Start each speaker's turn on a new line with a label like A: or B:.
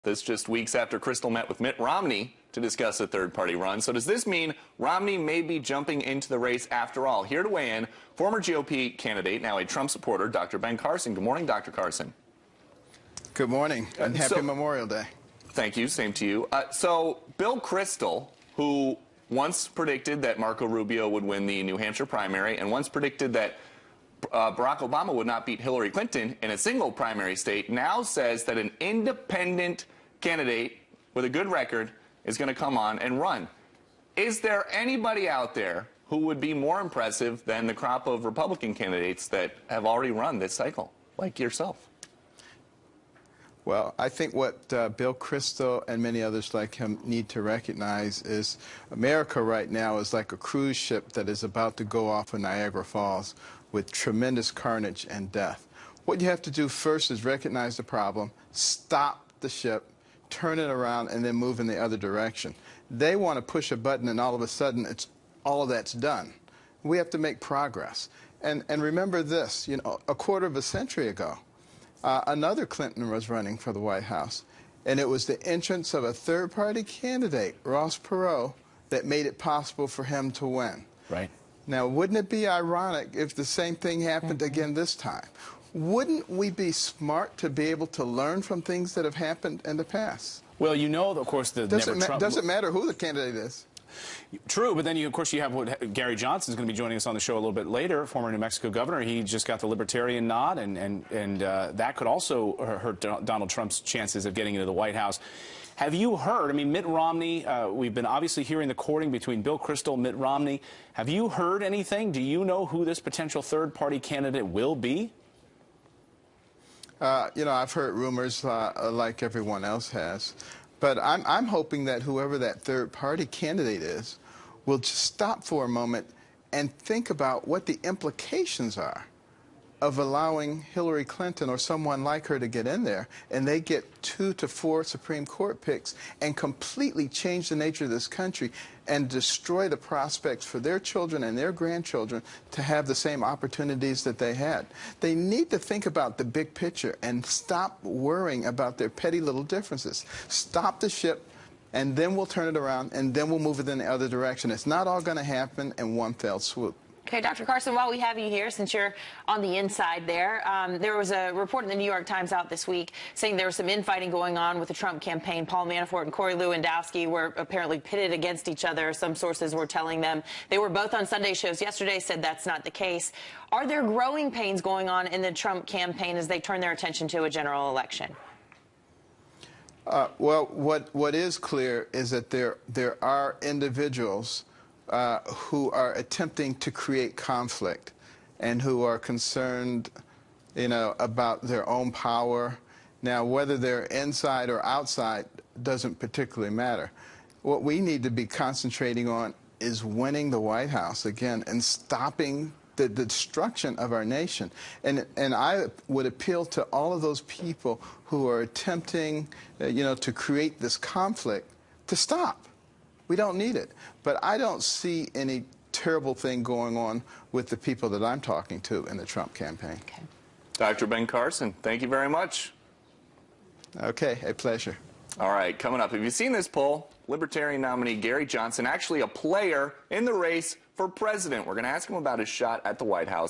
A: This just weeks after Crystal met with Mitt Romney to discuss a third-party run. So does this mean Romney may be jumping into the race after all? Here to weigh in, former GOP candidate, now a Trump supporter, Dr. Ben Carson. Good morning, Dr. Carson.
B: Good morning, and happy Memorial Day. Thank you.
A: Same to you. So Bill Kristol, who once predicted that Marco Rubio would win the New Hampshire primary and once predicted that Barack Obama would not beat Hillary Clinton in a single primary state, now says that an independent candidate with a good record is going to come on and run. Is there anybody out there who would be more impressive than the crop of Republican candidates that have already run this cycle, like yourself?
B: Well, I think what Bill Kristol and many others like him need to recognize is America right now is like a cruise ship that is about to go off of Niagara Falls with tremendous carnage and death. What you have to do first is recognize the problem, stop the ship, turn it around, and then move in the other direction. They want to push a button and all of a sudden all of that's done. We have to make progress. And remember this, you know, a quarter of a century ago, another Clinton was running for the White House, and it was the entrance of a third-party candidate, Ross Perot, that made it possible for him to win.
A: Right.
B: Now, wouldn't it be ironic if the same thing happened again this time? Wouldn't we be smart to be able to learn from things that have happened in the past?
C: Well, you know, of course,
B: doesn't matter who the candidate is.
C: True, but then of course you have what Gary Johnson's going to be joining us on the show a little bit later, former New Mexico governor. He just got the Libertarian nod, and that could also hurt Donald Trump's chances of getting into the White House. Have you heard, I mean, Mitt Romney, we've been obviously hearing the courting between Bill Kristol and Mitt Romney. Have you heard anything? Do you know who this potential third-party candidate will be?
B: You know, I've heard rumors like everyone else has. But I'm hoping that whoever that third-party candidate is will just stop for a moment and think about what the implications are of allowing Hillary Clinton or someone like her to get in there, and they get 2 to 4 Supreme Court picks and completely change the nature of this country and destroy the prospects for their children and their grandchildren to have the same opportunities that they had. They need to think about the big picture and stop worrying about their petty little differences. Stop the ship, and then we'll turn it around, and then we'll move it in the other direction. It's not all going to happen in one fell swoop.
D: Okay, Dr. Carson, while we have you here, since you're on the inside there, there was a report in the New York Times out this week saying there was some infighting going on with the Trump campaign. Paul Manafort and Corey Lewandowski were apparently pitted against each other. Some sources were telling them they were both on Sunday shows yesterday, said that's not the case. Are there growing pains going on in the Trump campaign as they turn their attention to a general election?
B: Well, what is clear is that there are individuals who are attempting to create conflict and who are concerned, you know, about their own power. Now, whether they're inside or outside doesn't particularly matter. What we need to be concentrating on is winning the White House again and stopping the destruction of our nation. And I would appeal to all of those people who are attempting, you know, to create this conflict to stop. We don't need it. But I don't see any terrible thing going on with the people that I'm talking to in the Trump campaign.
D: Okay.
A: Dr. Ben Carson, thank you very much.
B: Okay, a pleasure.
A: All right, coming up, have you seen this poll? Libertarian nominee Gary Johnson, actually a player in the race for president. We're going to ask him about his shot at the White House